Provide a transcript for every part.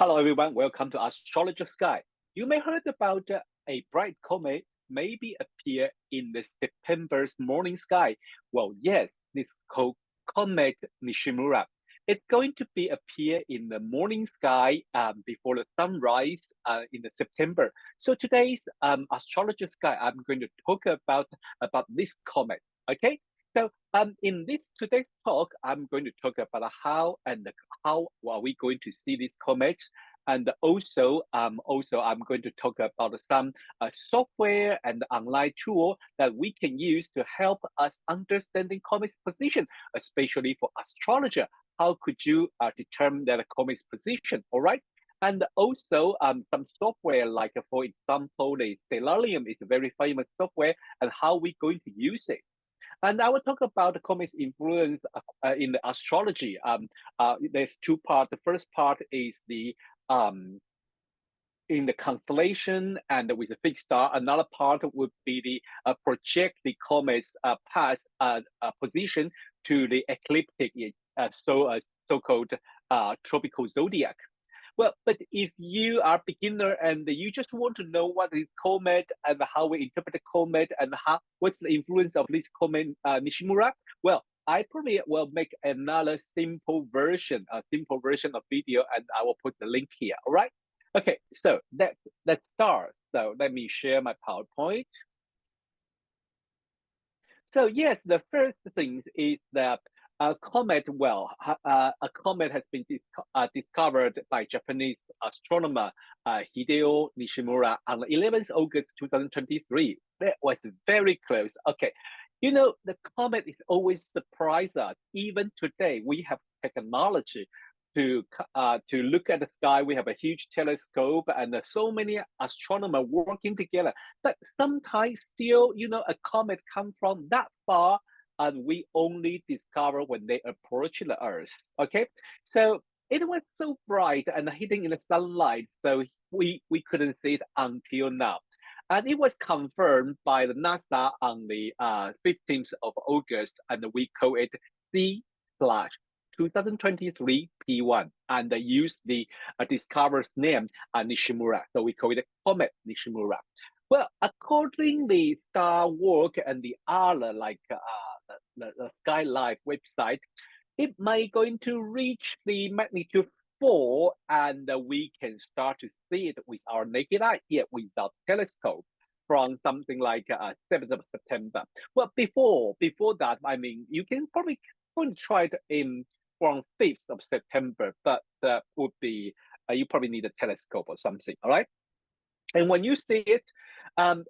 Hello, everyone. Welcome to Astrologer Sky. You may heard about a bright comet maybe appear in the September's morning sky. Well, yes, this called Comet Nishimura. It's going to be appear in the morning sky before the sunrise in the September. So today's Astrologer Sky, I'm going to talk about this comet. Okay. So in this today's talk, I'm going to talk about how are we going to see this comet, and also I'm going to talk about some software and online tool that we can use to help us understanding comet's position, especially for astrologer. How could you determine that comet's position? All right. And also some software like, for example, the Stellarium is a very famous software, and how we going to use it. And I will talk about the comet's influence in the astrology. There's two parts. The first part is the in the constellation and with a fixed star. Another part would be the project the comet's past position to the ecliptic, so-called tropical zodiac. Well, but if you are a beginner and you just want to know what is comet and how we interpret the comet and what's the influence of this comet Nishimura, well, I probably will make another simple version of video, and I will put the link here. All right. Okay. So let's start. So let me share my PowerPoint. So yes, the first thing is that a comet has been discovered by Japanese astronomer Hideo Nishimura on the 11th August 2023. That was very close. Okay, you know, the comet is always surprise us. Even today, we have technology to look at the sky. We have a huge telescope and so many astronomers working together. But sometimes still, you know, a comet comes from that far, and we only discover when they approach the Earth. Okay, so it was so bright and hitting in the sunlight, so we couldn't see it until now. And it was confirmed by the NASA on the 15th of August, and we call it C/slash 2023 P1, and use the discoverer's name Nishimura. So we call it Comet Nishimura. Well, according to the star work and the other like the Skylight website, it may going to reach the magnitude 4, and we can start to see it with our naked eye here without telescope from something like 7th of September. Well, before that, I mean, you can probably going to try it in from 5th of September, but would be you probably need a telescope or something. All right. And when you see it,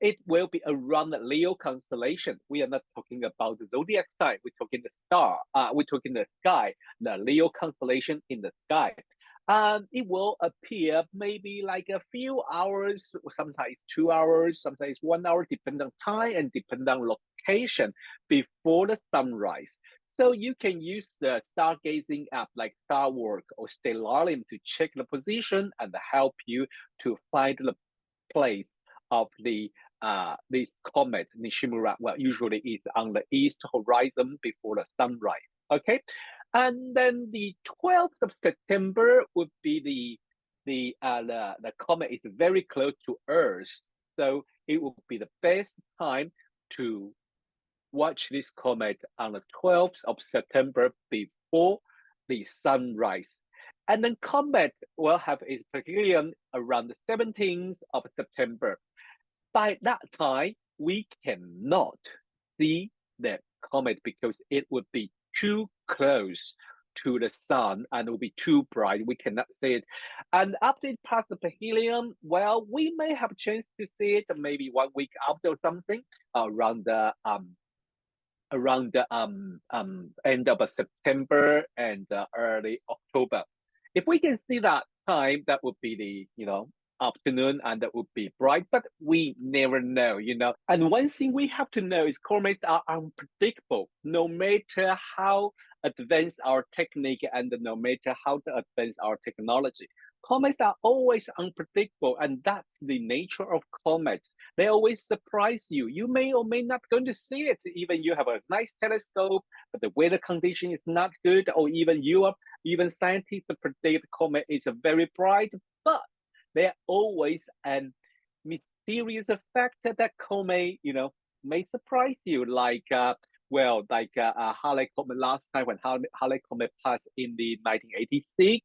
it will be around the Leo constellation. We are not talking about the zodiac sign. We're talking the star. We're talking the sky, the Leo constellation in the sky. It will appear maybe like a few hours, sometimes 2 hours, sometimes 1 hour, depending on time and depending on location before the sunrise. So you can use the stargazing app like Starwork or Stellarium to check the position and help you to find the place of the this comet Nishimura. Well, usually it's on the east horizon before the sunrise. Okay, and then the 12th of September would be the comet is very close to Earth, so it will be the best time to watch this comet on the 12th of September before the sunrise. And then comet will have its perihelion around the 17th of September. By that time, we cannot see the comet because it would be too close to the sun and it will be too bright. We cannot see it. And after it passes the perihelion, well, we may have a chance to see it maybe 1 week after or something around the end of September and early October. If we can see that time, that would be the afternoon, and that would be bright, but we never know. And one thing we have to know is comets are unpredictable. No matter how advance our technique and no matter how to advance our technology, comets are always unpredictable, and that's the nature of comets. They always surprise you. You may or may not going to see it. Even you have a nice telescope, but the weather condition is not good, or even scientists predict comet is very bright, but there always an mysterious factor that comet, may surprise you. Like Halley Comet last time when Halley Comet passed in the 1986.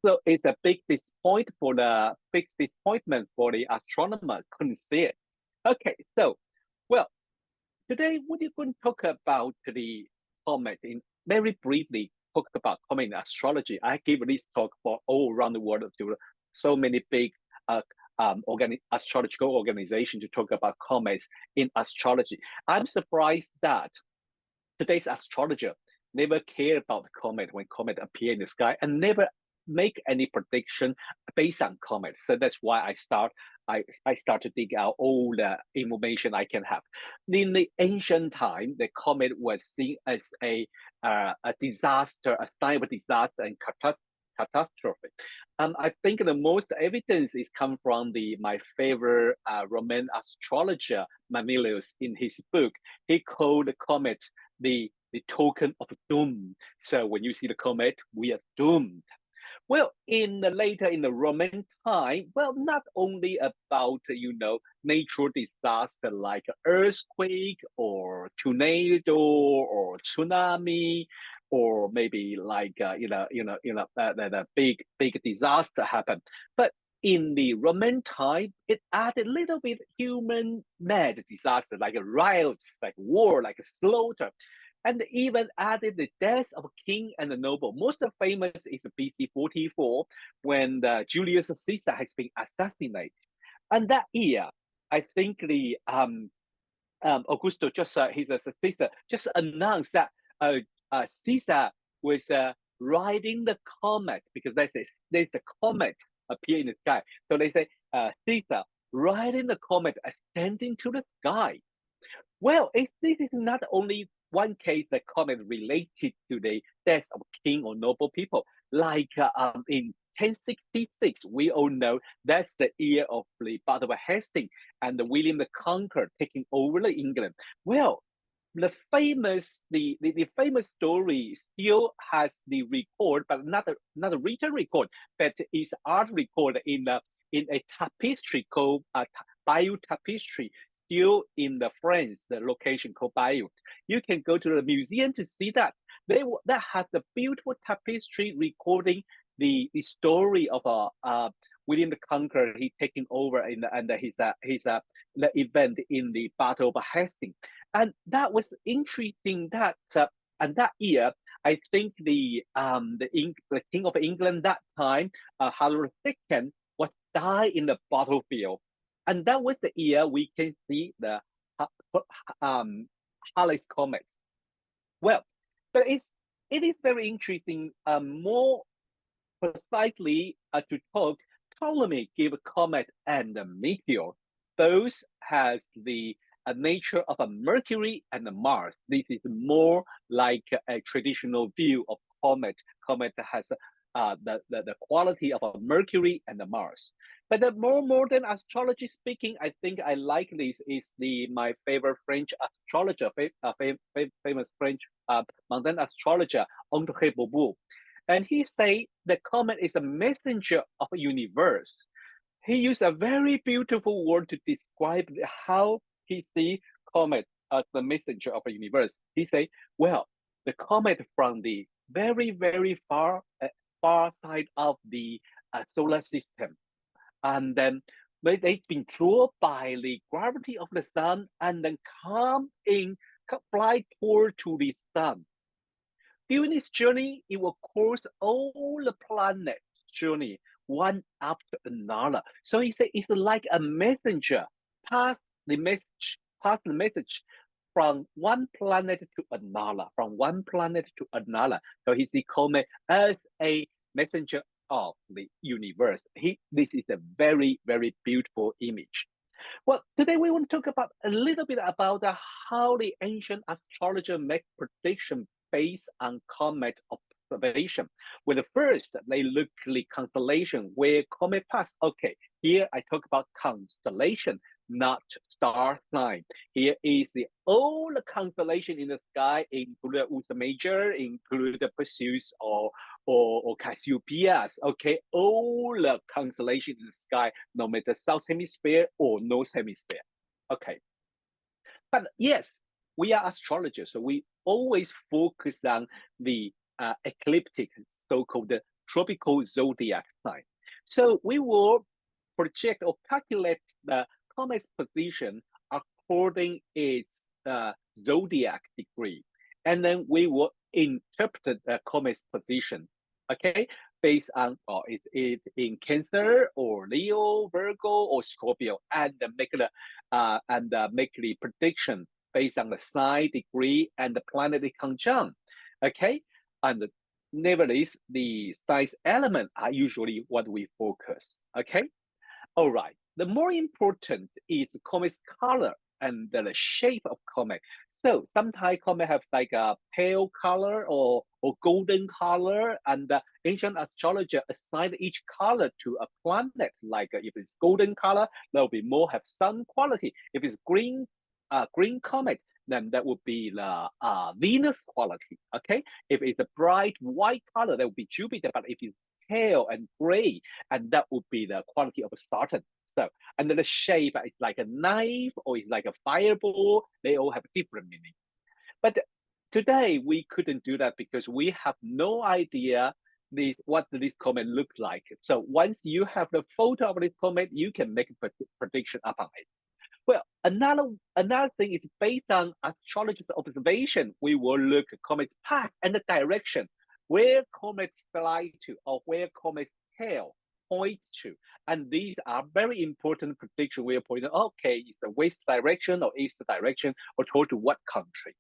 So it's a big disappointment for the astronomer. Couldn't see it. Okay, so well, today we're going to talk about the comet in very briefly. Talk about comet in astrology. I give this talk for all around the world to so many big astrological organizations to talk about comets in astrology. I'm surprised that today's astrologer never care about the comet when comet appear in the sky and never make any prediction based on comet. So that's why I start to dig out all the information I can have. In the ancient time, the comet was seen as a disaster, a sign of disaster and catastrophe. I think the most evidence is come from my favorite Roman astrologer Manilius. In his book, he called the comet the token of doom. So when you see the comet, we are doomed. Well, later in the Roman time, well, not only about natural disaster like earthquake or tornado or tsunami, or maybe like the big disaster happened, but in the Roman time, it added a little bit human-made disaster like riots, like war, like slaughter, and even added the death of a king and a noble. Most famous is BC 44, when Julius Caesar has been assassinated. And that year, I think the Augusto Caesar just announced that Caesar was riding the comet, because there's the comet appear in the sky. So they say Caesar riding the comet ascending to the sky. Well, this is not only one case that comet related to the death of king or noble people. Like in 1066, we all know that's the year of the Battle of Hastings and William the Conqueror taking over England. Well, the famous story still has the record, but not a written record, but is art record in a tapestry called Bayeux Tapestry, still in the France, the location called Bayeux. You can go to the museum to see that. That has the beautiful tapestry recording the story of William the Conqueror. He taking over the event in the Battle of Hastings, and that was interesting. And that year, I think the King of England that time, Henry II, was died in the battlefield. And that was the year we can see the Halley's Comet. Well, but it is very interesting. More precisely to talk, Ptolemy gave a comet and a meteor. Both has the nature of a Mercury and a Mars. This is more like a traditional view of comet. Comet has the quality of a Mercury and a Mars. But the more modern astrology speaking, I think I like this is my favorite French astrologer, famous French modern astrologer, André Beauveau. And he say the comet is a messenger of a universe. He used a very beautiful word to describe how he see comet as the messenger of a universe. He say, well, the comet from the very, very far side of the solar system, and then they've been drawn by the gravity of the sun and then fly toward to the sun. During this journey, it will cross all the planets journey, one after another. So he said it's like a messenger, pass the message from one planet to another, from one planet to another. So he sees comet as a messenger of the universe. This is a very, very beautiful image. Well, today we want to talk about a little bit about how the ancient astrologer make prediction based on comet observation. Well, the first, they look the constellation where comet pass. Okay, here I talk about constellation, not star sign. Here is the all the constellation in the sky, include Ursa Major, include the Perseus or Cassiopeia. Okay, all the constellation in the sky, no matter south hemisphere or north hemisphere. Okay, but yes, we are astrologers, so we always focus on the ecliptic, so-called tropical zodiac sign. So we will project or calculate the comet's position according its zodiac degree, and then we will interpret the comet's position. Okay, based on is it in Cancer or Leo, Virgo, or Scorpio, and make the prediction based on the sign degree and the planetary conjunct. Okay, and nevertheless, the size element are usually what we focus. Okay, all right. The more important is the comet's color and the shape of comet. So sometimes comet have like a pale color or golden color, and the ancient astrologer assigned each color to a planet. Like if it's golden color, that will be more have sun quality. If it's green comet, then that would be the Venus quality. Okay, if it's a bright white color, that would be Jupiter. But if it's pale and gray, and that would be the quality of Saturn. So, and then the shape is like a knife or it's like a fireball. They all have different meaning. But today we couldn't do that because we have no idea what this comet looks like. So once you have the photo of this comet, you can make a prediction upon it. Well, another thing is based on astrologer's observation, we will look at comet's path and the direction, where comets fly to or where comets tail point to. And these are very important prediction. We are pointing, okay, is the west direction or east direction or toward to what country.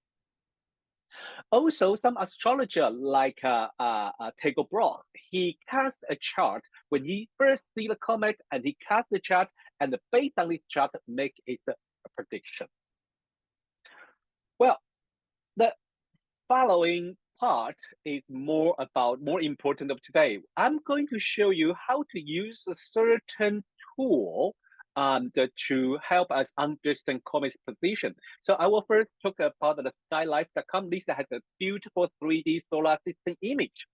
Also, some astrologer like Tycho Brahe, he cast a chart when he first see the comet, and he cast the chart, and based on this chart, make it a prediction. Well, the following part is more important of today. I'm going to show you how to use a certain tool to help us understand comet's position. So I will first talk about the skylife.com. This has a beautiful 3D solar system image.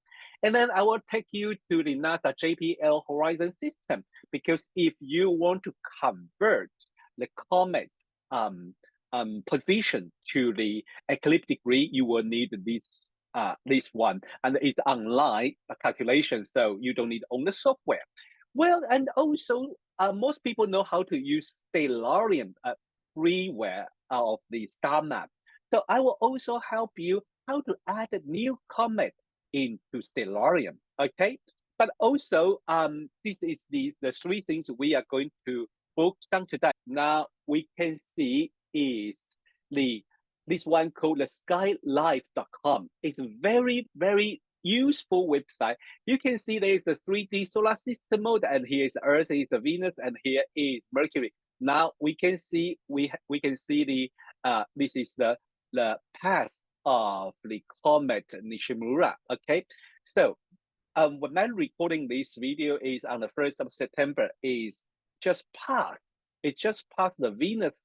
And then I will take you to the NASA JPL horizon system, because if you want to convert the comet position to the ecliptic degree, you will need this one, and it's online calculation, so you don't need own the software. Well, and also most people know how to use Stellarium freeware of the star map. So I will also help you how to add a new comet into Stellarium. Okay, but also this is the three things we are going to focus on today. Now we can see is this one called the skylife.com. It's a very, very useful website. You can see there is the 3D solar system mode, and here is Earth, is the Venus, and here is Mercury. Now we can see can see the this is the path of the comet Nishimura. Okay, so when I'm recording this video is on the 1st of September, is just past. It just passed the Venus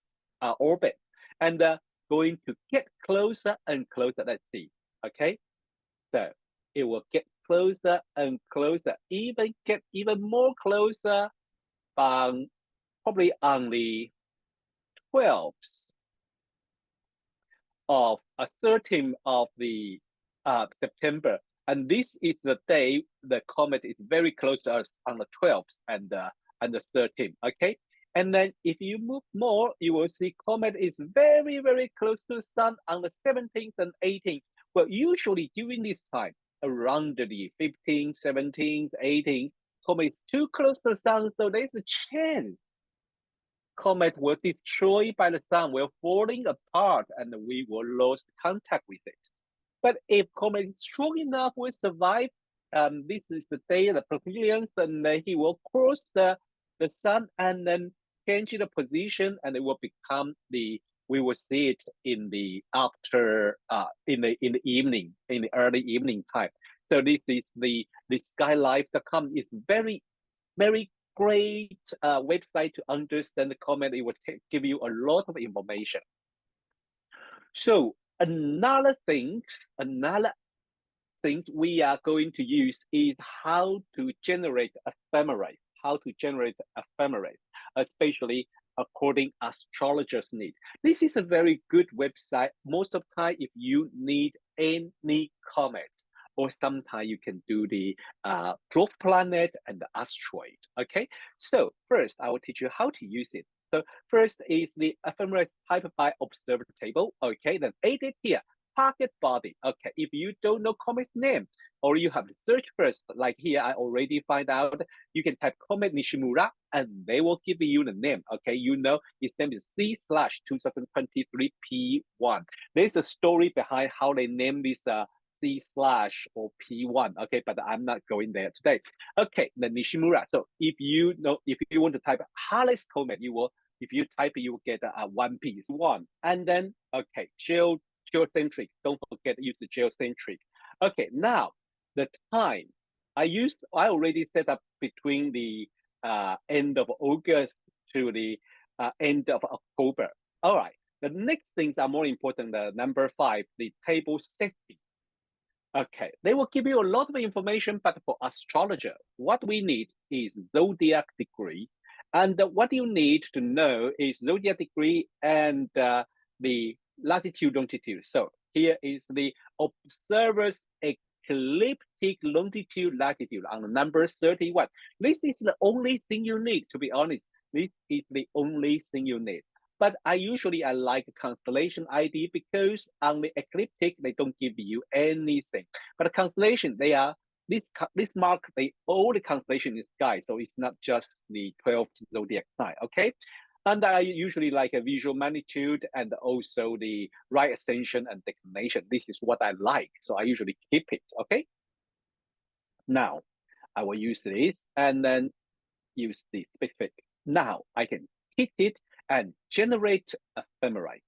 orbit, and going to get closer and closer. Let's see. Okay, so it will get closer and closer, get even more closer, probably on the 12th of 13th of the September. And this is the day the comet is very close to us, on the 12th and the 13th. Okay, and then if you move more, you will see comet is very, very close to the sun on the 17th and 18th. Well, usually during this time, around the 15th, 17th, 18th, comet is too close to the sun, so there's a chance comet will destroyed by the sun, will falling apart, and we will lose contact with it. But if comet is strong enough, will survive. This is the day the perseverance, and he will cross the sun and then change the position, and it will become we will see it in the after in the evening, in the early evening time. So this is the skylife.com is very great website to understand the comet. It will give you a lot of information. So another thing we are going to use is how to generate ephemeris, especially according astrologers need. This is a very good website. Most of the time, if you need any comets, or sometimes you can do the dwarf planet and the asteroid. Okay, so first I will teach you how to use it. So first is the ephemeris type by observer table. Okay, then added here target body. Okay, if you don't know comet's name, or you have to search first, like here, I already find out, you can type Comet Nishimura and they will give you the name. Okay, you know its name is C/2023 P1. There's a story behind how they name this C/ or P1. Okay, but I'm not going there today. Okay, the Nishimura. So if you want to type Halley's Comet, if you type it, you will get a one piece one. And then, okay, geocentric. Don't forget to use the geocentric. Okay, now the time I already set up between the end of August to the end of October. All right. The next things are more important. The number 5, the table setting. Okay, they will give you a lot of information, but for astrologer, what we need is zodiac degree. And what you need to know is zodiac degree and the latitude, longitude. So here is the observer's ecliptic longitude, latitude on the number 31. This is the only thing you need, to be honest. This is the only thing you need. But I like constellation ID because on the ecliptic, they don't give you anything. But the constellation, they are, this mark, all the constellation is sky. So it's not just the 12 zodiac sign, okay? And I usually like a visual magnitude and also the right ascension and declination. This is what I like. So I usually keep it, okay? Now, I will use this and then use the specific. Now I can hit it and generate ephemeris.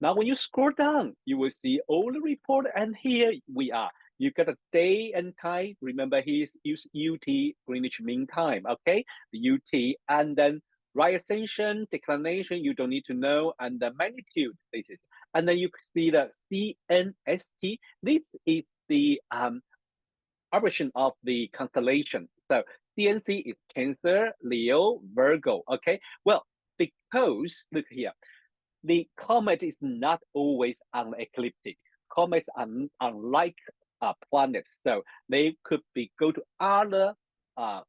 Now, when you scroll down, you will see all the report, and here we are. You got a day and time. Remember, use UT, Greenwich Mean Time, okay? The UT, and then right ascension, declination, you don't need to know, and the magnitude, this is. And then you see the CNST. This is the aberration of the constellation. So CNC is Cancer, Leo, Virgo, okay? Well, because, look here, the comet is not always on ecliptic. Comets are unlike planets, so they could go to other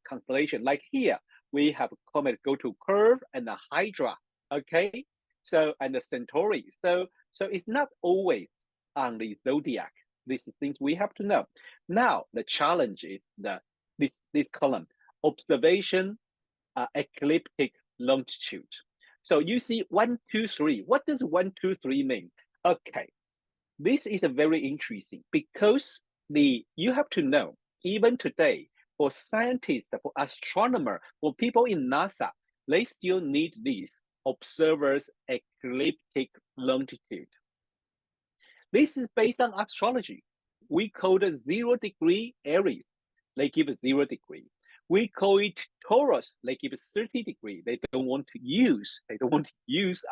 constellation. Like here, we have comet go to Curve and the Hydra, okay? So, and the Centauri. So it's not always on the zodiac. These are things we have to know. Now, the challenge is this column, observation, ecliptic longitude. So you see 1, 2, 3. What does 1, 2, 3 mean? Okay, this is a very interesting because you have to know, even today, for scientists, for astronomers, for people in NASA, they still need these observers' ecliptic longitude. This is based on astrology. We call it 0 degree Aries. They give it 0 degree. We call it Taurus. They give it 30 degree. They don't want to use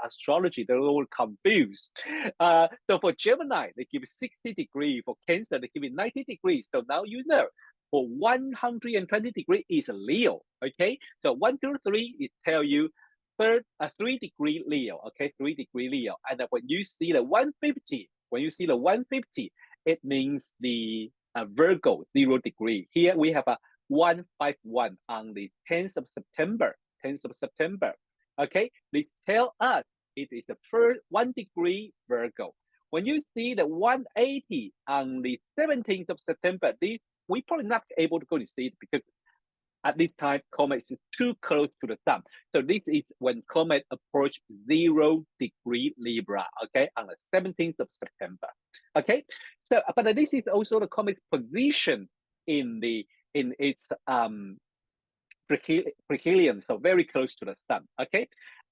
astrology. They're all confused. So for Gemini, they give it 60 degree. For Cancer, they give it 90 degrees. So now you know. For 120 degree is Leo. Okay. So 1, 2, 3 it tell you 3 degree Leo. Okay, 3 degree Leo. And when you see the 150, it means the Virgo 0 degree. Here we have a 151 on the 10th of September. Okay, this tell us it is the first 1 degree Virgo. When you see the 180 on the 17th of September, we probably not able to go to see it because at this time, comet is too close to the sun. So this is when comet approach 0 degree Libra, okay, on the 17th of September. Okay, so but this is also the comet's position in its perihelion, so very close to the sun. Okay,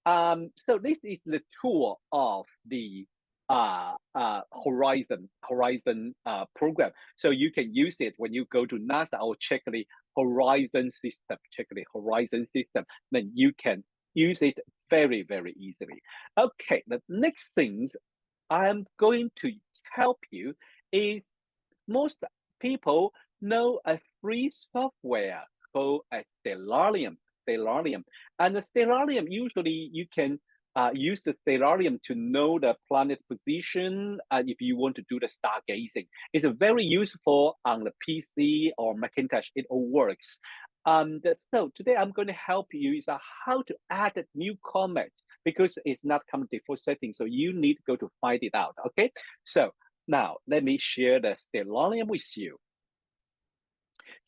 So this is the tour of the Horizon program. So you can use it when you go to NASA or check the Horizon system. Then you can use it very, very easily. Okay, the next things I'm going to help you is most people know a free software called a Stellarium. And the Stellarium, usually you can use the Stellarium to know the planet position if you want to do the stargazing. It's very useful on the PC or Macintosh. It all works. So today I'm going to help you is how to add a new comet because it's not come default setting. So you need to go to find it out. Okay. So now let me share the Stellarium with you.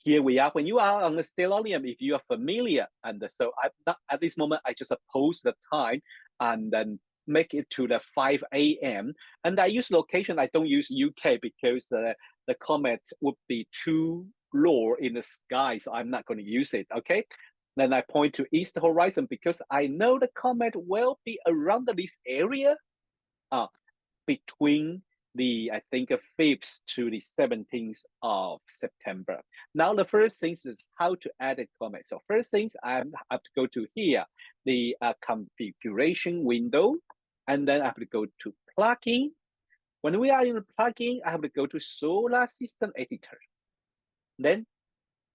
Here we are. When you are on the Stellarium, if you are familiar, and so I'm not, at this moment, I just post the time and then make it to the 5 a.m. And I use location. I don't use UK because the comet would be too low in the sky, so I'm not going to use it. Okay. Then I point to east horizon because I know the comet will be around this area, between the, I think, 5th to the 17th of September. Now, the first thing is how to add a comet. So first thing, I have to go to here, the configuration window, and then I have to go to plugin. When we are in the plugin, I have to go to solar system editor. Then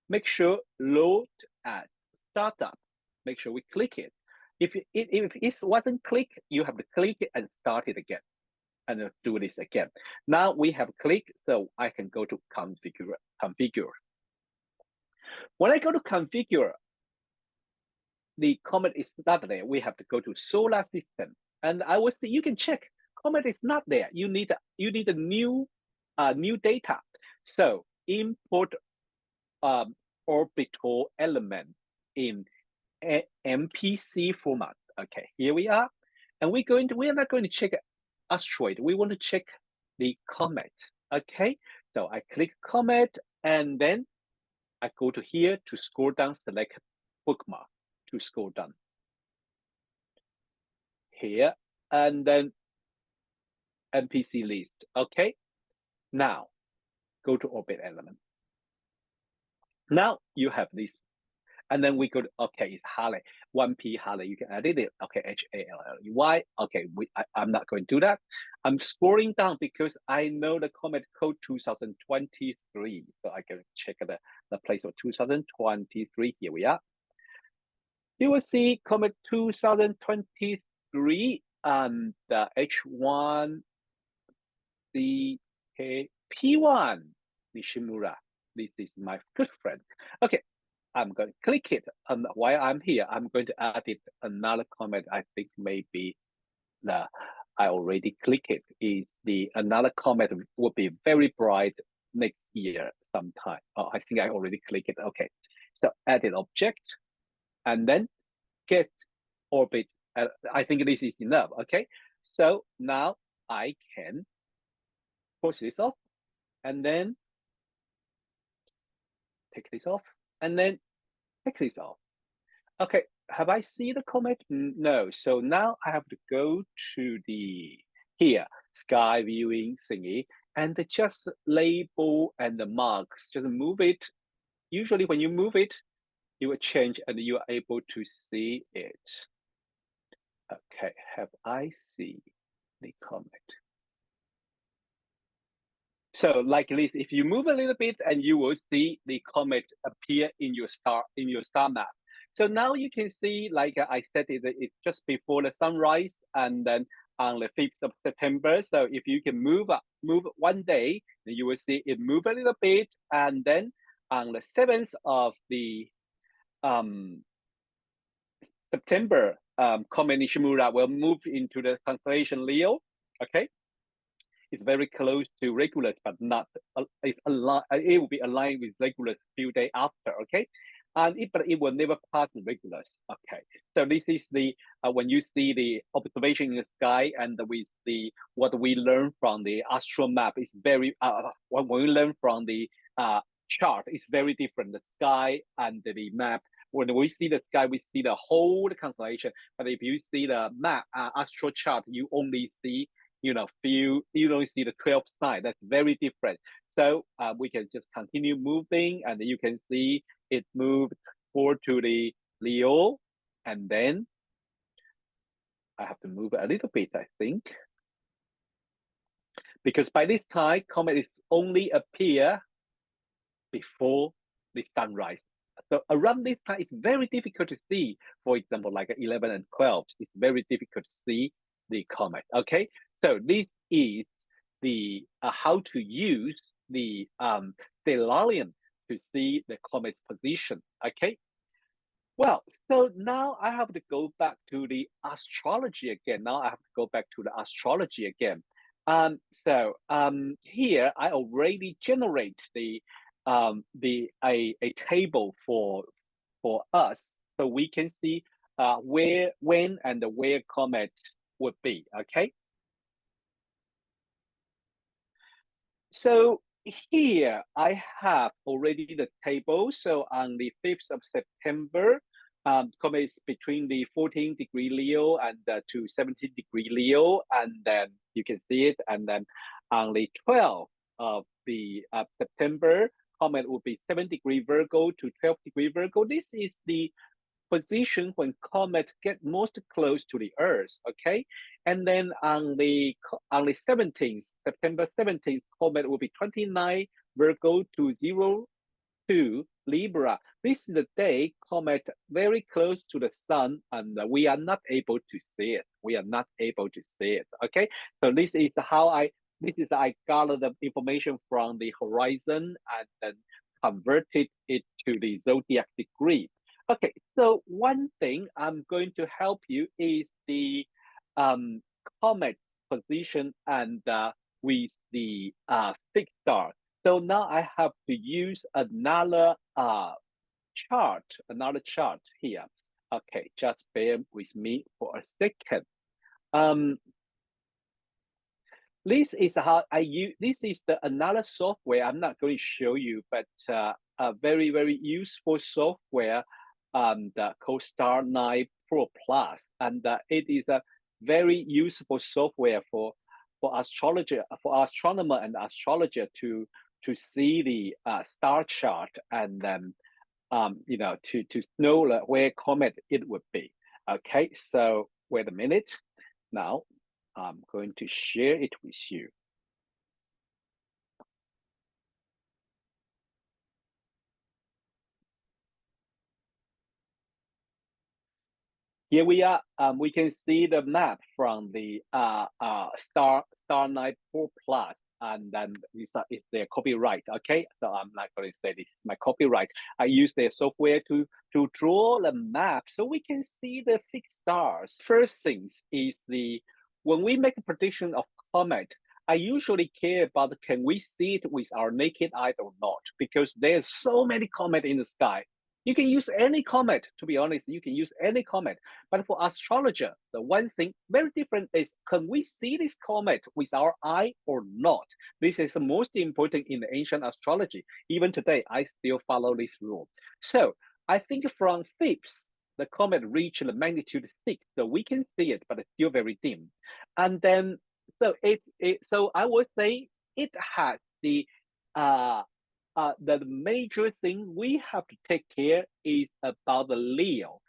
make sure load at startup. Make sure we click it. If it wasn't clicked, you have to click it and start it again. And do this again. Now we have clicked, so I can go to configure. When I go to configure, the comet is not there. We have to go to solar system, and I will see. You can check comet is not there. You need a new data. So import orbital element in MPC format. Okay, here we are, and we are not going to check asteroid. We want to check the comet. Okay, so I click comet and then I go to here to scroll down, select bookmark to scroll down here, and then MPC list. Okay, now go to orbit element. Now you have this. And then we go to, okay, it's Halley, 1P Halley. You can edit it. Okay, Halley. Okay, I'm not going to do that. I'm scrolling down because I know the comet code 2023. So I can check the place of 2023. Here we are. You will see comet 2023 and the H1 P1 Nishimura. This is my good friend. Okay, I'm going to click it. And while I'm here, I'm going to add it another comment. I think maybe I already click it. Is the another comment will be very bright next year sometime. Oh, I think I already click it. Okay, so edit object, and then get orbit. I think this is enough. Okay, so now I can push this off, and then take this off, and then take this off. Okay, have I seen the comet? No. So now I have to go to the here sky viewing thingy and just label and the marks. Just move it. Usually, when you move it, it will change and you are able to see it. Okay, have I seen the comet? So like this, if you move a little bit, and you will see the comet appear in your star map. So now you can see, like I said, it's just before the sunrise, and then on the 5th of September. So if you can move one day, then you will see it move a little bit, and then on the 7th of the September, Comet Nishimura will move into the constellation Leo. Okay. It's very close to Regulus, but not it will be aligned with Regulus few days after. Okay, but it will never pass Regulus. Okay, so this is the when you see the observation in the sky, and with the what we learn from the astro map is very when we learn from the chart is very different. The sky and the map when we see the sky, we see the whole constellation. But if you see the map, astro chart, you only see, you don't see the 12 sign. That's very different. So we can just continue moving, and you can see it moved forward to the Leo, and then I have to move a little bit, I think, because by this time, comet is only appear before the sunrise. So around this time, it's very difficult to see. For example, like 11 and 12, it's very difficult to see the comet. Okay, so this is the how to use the stellarium to see the comet's position. Okay, well, so now I have to go back to the astrology again. Now I have to go back to the astrology again. Here I already generate a table for us, so we can see where, when, and where comet would be. Okay. So here I have already the table. So on the 5th of September, comet is between the 14-degree Leo and to 17-degree Leo, and then you can see it. And then on the 12th of the September, comet will be 7-degree Virgo to 12-degree Virgo. This is the position when comets get most close to the Earth. Okay, and then on the 17th, September 17th, comet will be 29 Virgo to 02 Libra. This is the day comet very close to the sun, and we are not able to see it. We are not able to see it. Okay, so this is I gathered the information from the horizon and then converted it to the zodiac degree. Okay, so one thing I'm going to help you is the comet position and with the fixed star. So now I have to use another chart here. Okay, just bear with me for a second. This is how I use. This is another software. I'm not going to show you, but a very, very useful software called Star 9 Pro Plus, and it is a very useful software for astrologer, for astronomer and astrologer to see the star chart and then to know where comet it would be. Okay, so wait a minute. Now I'm going to share it with you. Here we are. We can see the map from the Star 9 4 Plus, and then it's their copyright. Okay, so I'm not going to say this is my copyright. I use their software to draw the map so we can see the fixed stars. First things is when we make a prediction of comet, I usually care about can we see it with our naked eye or not, because there's so many comets in the sky. You can use any comet, to be honest, you can use any comet. But for astrologer, the one thing very different is, can we see this comet with our eye or not? This is the most important in the ancient astrology. Even today, I still follow this rule. So I think from 5th, the comet reached the magnitude 6, so we can see it, but it's still very dim. And then, so I would say it has the major thing we have to take care is about the Leo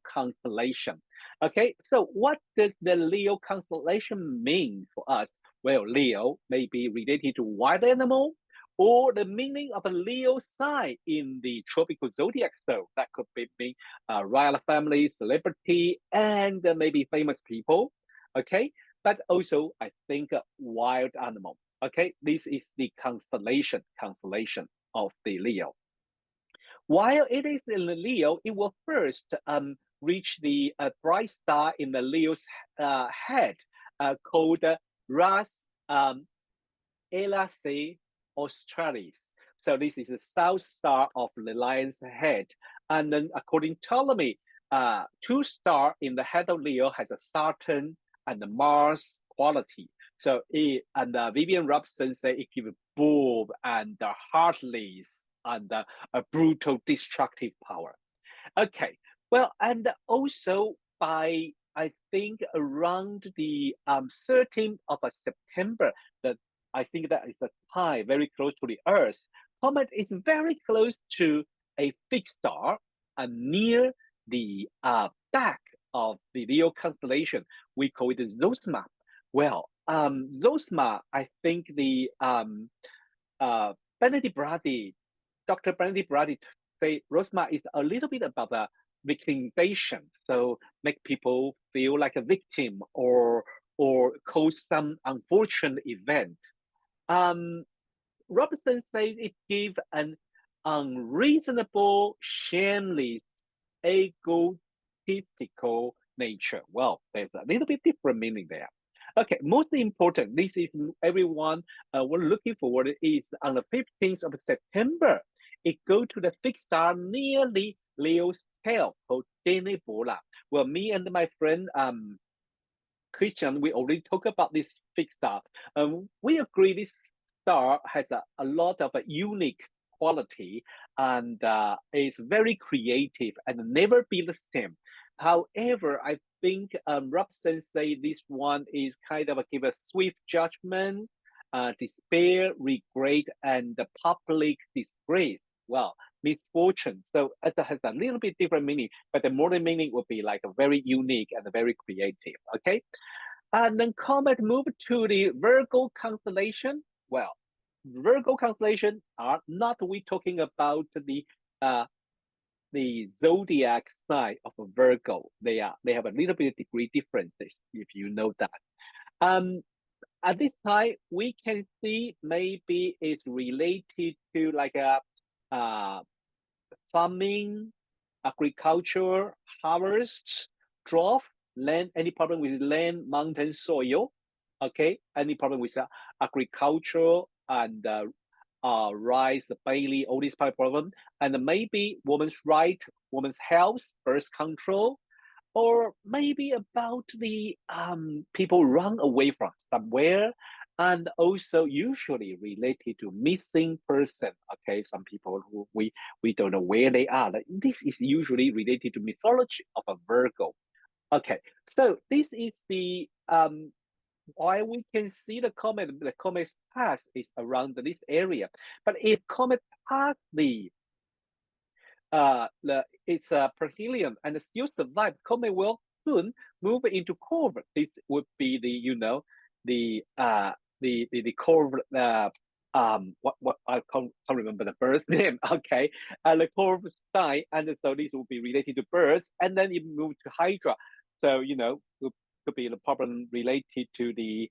constellation. Okay, so what does the Leo constellation mean for us? Well, Leo may be related to wild animal, or the meaning of a Leo sign in the tropical zodiac. So that could be royal family, celebrity, and maybe famous people. Okay, but also I think wild animal. Okay, this is the constellation of the Leo. While it is in the Leo, it will first reach the bright star in the Leo's head called Ras Elace Australis. So this is the south star of the lion's head. And then according to Ptolemy, 2 stars in the head of Leo has a Saturn and the Mars quality. So Vivian Robson said it gives bold and heartless and a brutal destructive power. Okay. Well, and also by I think around the 13th of September, that I think that is a time very close to the Earth. Comet is very close to a fixed star near the back of the Leo constellation. We call it Zosma. Well, Zosma, I think the Benedict Brady, Dr. Benedict Brady say Rosma is a little bit about the victimization, so make people feel like a victim or cause some unfortunate event. Um, Robertson says it gives an unreasonable, shameless, egotistical nature. Well, there's a little bit different meaning there. Okay, most important, this is everyone we're looking forward is on the 15th of September. It go to the fixed star nearly Leo's tail called Denebola. Well, me and my friend Christian, we already talked about this fixed star. We agree this star has a lot of unique quality and is very creative and never be the same. However, I think Rob Sensei, this one is kind of give a swift judgment, despair, regret, and the public disgrace. Well, misfortune. So it has a little bit different meaning, but the modern meaning would be like a very unique and very creative. Okay. And then Comet moved to the Virgo constellation. Well, Virgo constellation are not we talking about the zodiac sign of Virgo. They have a little bit of degree differences, if you know that. Um, at this time, we can see maybe it's related to like a uh, farming, agriculture, harvest, drought, land, any problem with land, mountain, soil, okay, any problem with agriculture and rice, barley, all these type of problem, and maybe women's right, women's health, birth control, or maybe about the people run away from somewhere and also usually related to missing person. Okay, some people who we don't know where they are. Like, this is usually related to mythology of a Virgo. Okay, so this is the why we can see the comet's path is around this area. But if comet pass it's a perihelion and still survive, comet will soon move into curve. This would be the the curve what I can't remember the first name. Okay, the curve sign, and so this will be related to birds, and then it move to Hydra. So could be the problem related to the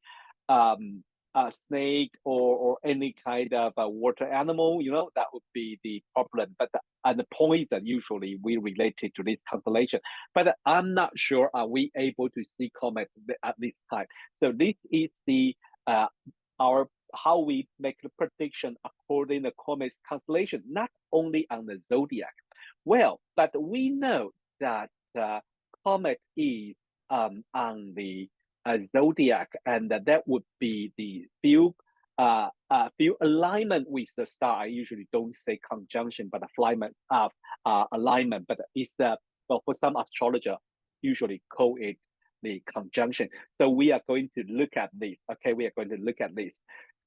snake or any kind of water animal. That would be the problem. But and the poison usually we related to this constellation. But I'm not sure are we able to see comet at this time. So this is the our how we make the prediction according to comet's constellation, not only on the zodiac. Well, but we know that comet is on the zodiac, and that would be the few alignment with the star. I usually don't say conjunction, but alignment. But it's well, for some astrologer usually call it the conjunction. So we are going to look at this. Okay, we are going to look at this.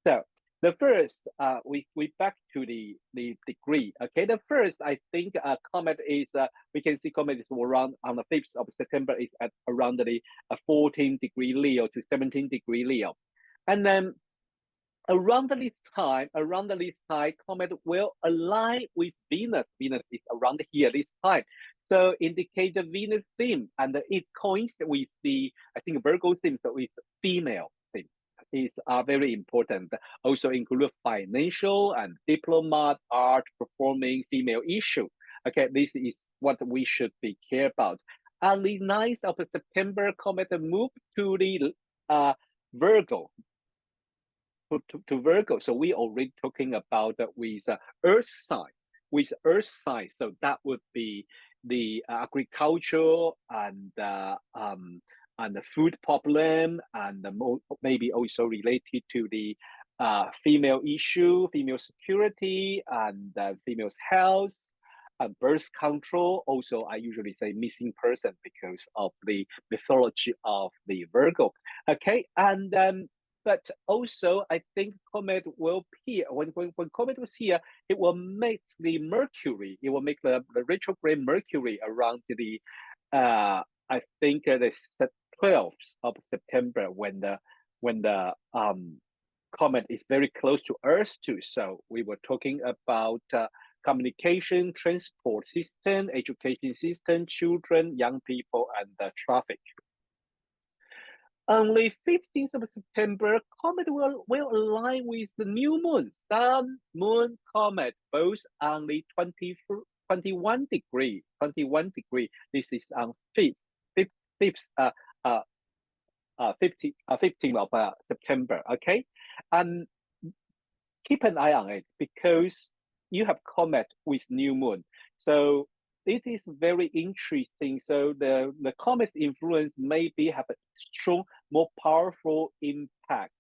So the first, we back to the degree. Okay, the first I think comet is we can see comet is around on the 5th of September is at around the 14-degree Leo to 17-degree Leo, and then around this time, comet will align with Venus. Venus is around here this time, so indicate the Venus theme, and it coincides with the I think Virgo theme, so it's female theme is very important. Also include financial and diplomat, art, performing, female issue. Okay, this is what we should be care about. On the 9th of September, comet move to the Virgo to Virgo. So we already talking about with Earth sign, So that would be the agriculture and the food problem, and maybe also related to the female issue, female security, and female's health. birth control. Also, I usually say missing person because of the mythology of the Virgo. Okay, and but also I think comet will appear when comet was here, it will make the Mercury, it will make the retrograde Mercury around the I think the 12th of September when the comet is very close to Earth too. So we were talking about communication, transport system, education system, children, young people, and traffic. Only 15th of September, comet will align with the new moon, sun, moon, comet, both only 21 degree, 21 degree. This is on 5th, 15th of September, okay? And keep an eye on it because you have comet with new moon. So it is very interesting. So the comet's influence maybe have a strong, more powerful impact.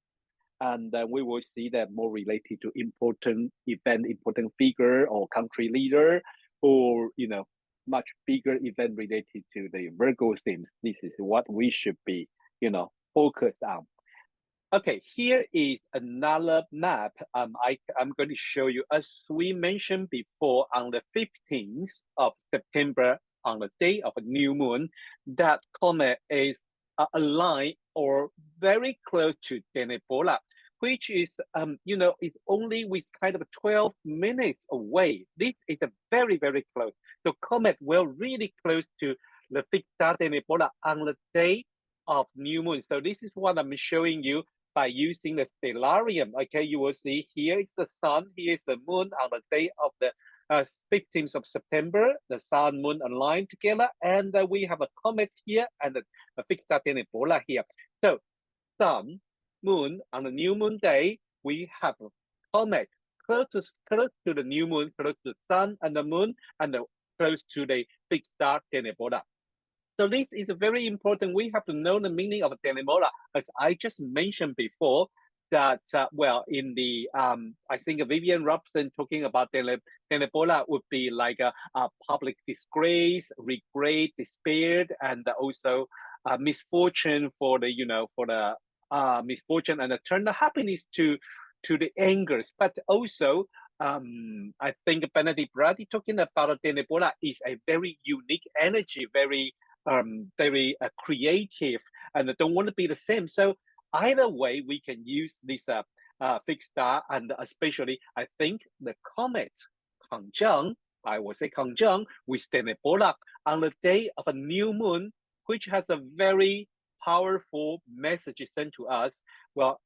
And we will see that more related to important event, important figure or country leader, or much bigger event related to the Virgo themes. This is what we should be, focused on. Okay, here is another map. I'm going to show you, as we mentioned before, on the 15th of September, on the day of a new moon, that comet is aligned or very close to Denebola, which is, it's only with kind of 12 minutes away. This is a very, very close. So comet will really close to the Fixa Denebola on the day of new moon. So this is what I'm showing you by using the stellarium. Okay, you will see here is the sun, here is the moon on the day of the 15th of September. The sun, moon align together, and we have a comet here and a Fixa Denebola here. So sun, moon on the new moon day, we have a comet close to the new moon, close to the sun and the moon, and close to the Fixa Denebola. So this is very important. We have to know the meaning of Denebola, as I just mentioned before. That in the I think Vivian Robson talking about Denebola would be like a public disgrace, regret, despair, and also misfortune for the misfortune, and turn the happiness to the angers, but also. I think Benedict Brady talking about Denebola is a very unique energy, very creative, and don't want to be the same. So either way, we can use this fixed star, and especially I think the comet conjunct, I will say conjunct with Denebola on the day of a new moon, which has a very powerful message sent to us. Well,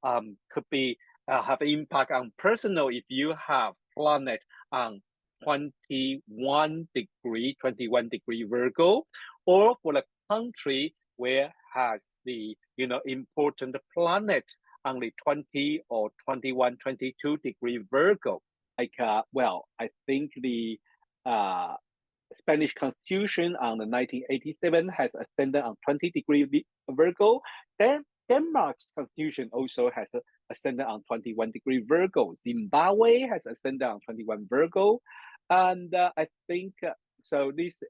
could be have impact on personal if you have planet on 21 degree Virgo, or for the country where has the important planet on the 20 or 21, 22 degree Virgo. Like I think the Spanish Constitution on the 1987 has ascended on 20 degree Virgo. Then Denmark's constitution also has ascended on 21 degree Virgo. Zimbabwe has ascended on 21 Virgo. And I think so this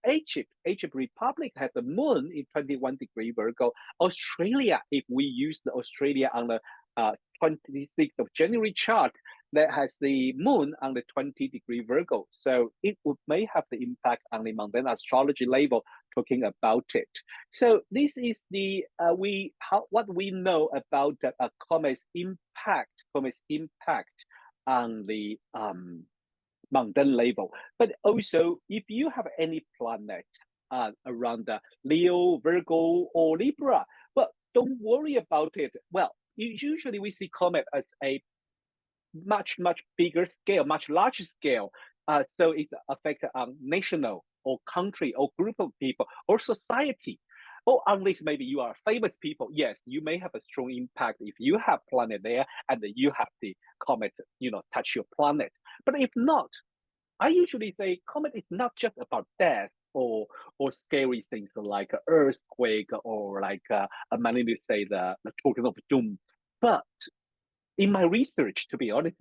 Egypt Republic has the moon in 21 degree Virgo. Australia, if we use the Australia on the 26th of January chart, that has the moon on the 20 degree Virgo. So it may have the impact on the mundane astrology level, talking about it. So this is the what we know about comet's impact on the mundane level. But also, if you have any planet around the Leo, Virgo, or Libra, well, don't worry about it. Well, usually we see comet as a much bigger scale, much larger scale. So it affects national or country or group of people or society. Or unless maybe you are famous people, yes, you may have a strong impact if you have planet there and you have the comet, touch your planet. But if not, I usually say comet is not just about death or scary things like an earthquake or like many say the token of doom, but in my research, to be honest,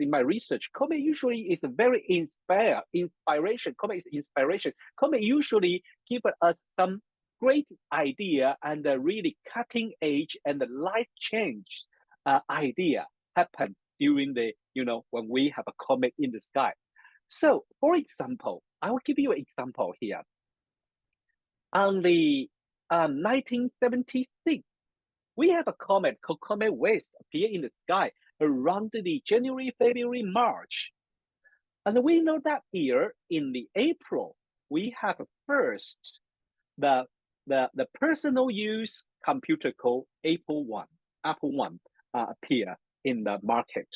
Comet usually is a very inspiration. Comet is inspiration. Comet usually give us some great idea and a really cutting edge and the life change idea happen during the, when we have a comet in the sky. So, for example, I will give you an example here. On the 1976, we have a comet called Comet West appear in the sky around the January, February, March. And we know that year in the April, we have first the personal use computer called Apple One appear in the market.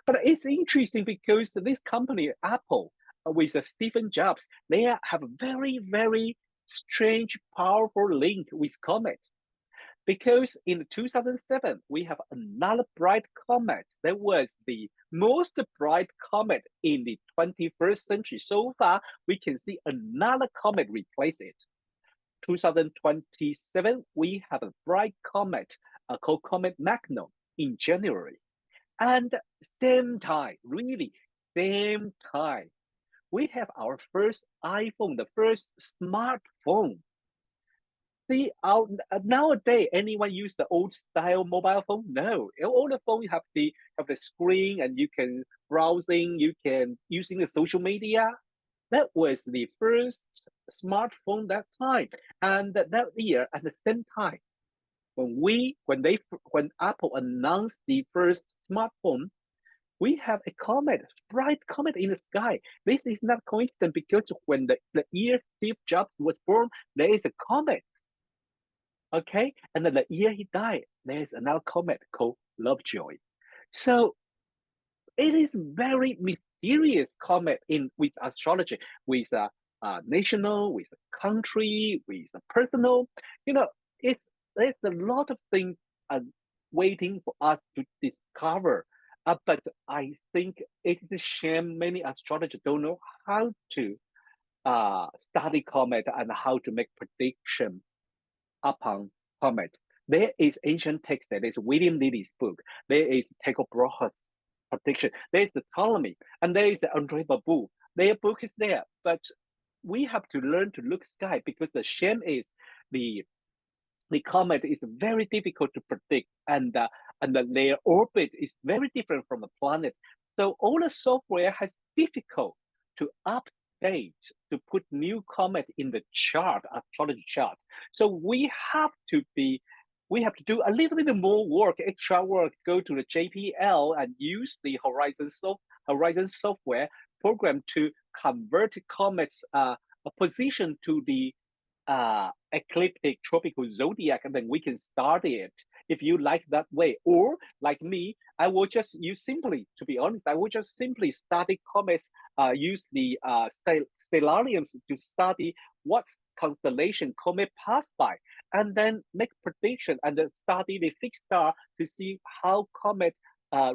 But it's interesting because this company, Apple, with Stephen Jobs, they have a very, very strange, powerful link with Comet. Because in 2007, we have another bright comet that was the most bright comet in the 21st century. So far, we can see another comet replace it. 2027, we have a bright comet called Comet Magnum in January. And same time, really, same time, we have our first iPhone, the first smartphone. See, nowadays, anyone use the old style mobile phone? No, all the phones have the screen, and you can browsing, you can using the social media. That was the first smartphone that time, and that year at the same time, when Apple announced the first smartphone, we have a comet, bright comet in the sky. This is not coincidence because when the year Steve Jobs was born, there is a comet. Okay, and then the year he died, there's another comet called Lovejoy. So it is very mysterious comet with astrology, with national, with country, with personal. There's a lot of things waiting for us to discover. But I think it is a shame many astrologers don't know how to study comet and how to make prediction upon comet. There is ancient text. There is William Lilly's book. There is Tycho Brahe's prediction. There is the Ptolemy, and there is the André Babou. Their book is there, but we have to learn to look sky because the shame is the comet is very difficult to predict, and their orbit is very different from the planet. So all the software has difficult to update, to put new comet in the chart, astrology chart. So we have to do a little bit more work, extra work, go to the JPL and use the Horizon software program to convert comets position to the ecliptic tropical zodiac, and then we can study it if you like that way. Or like me, I will just to be honest, I will just simply study comets, use the stellariums to study what constellation comet pass by, and then make prediction and then study the fixed star to see how comet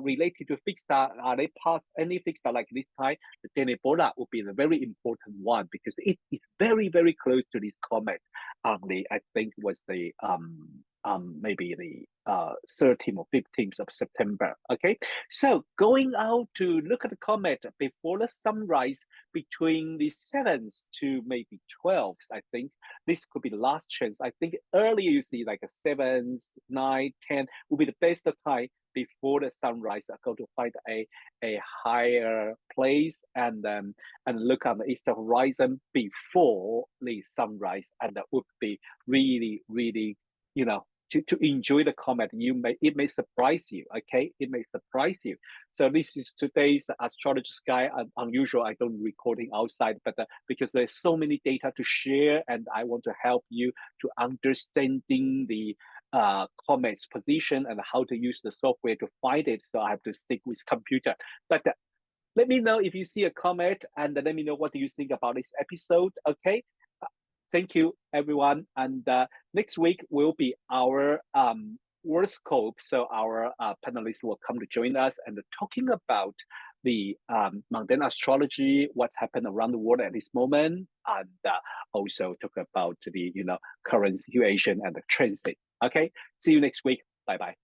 related to fixed star, are they past any fixed star like this time? The Denebola would be the very important one because it is very, very close to this comet. I think was the maybe the 13th or 15th of September. Okay, so going out to look at the comet before the sunrise between the 7th to maybe 12th, I think this could be the last chance. I think earlier you see like a 7th, 9th, 10th will be the best time before the sunrise. I'm going to find a higher place and look on the eastern horizon before the sunrise, and that would be really, really, to enjoy the comet. It may surprise you. Okay, it may surprise you. So this is today's astrology sky. Unusual, I don't recording outside, but because there's so many data to share, and I want to help you to understanding the comet's position and how to use the software to find it. So I have to stick with computer. But let me know if you see a comet, and let me know what do you think about this episode. Okay. Thank you, everyone. And next week will be our horoscope. So our panelists will come to join us and talking about the mundane astrology, what's happened around the world at this moment, and also talk about the current situation and the transit. Okay, see you next week. Bye bye.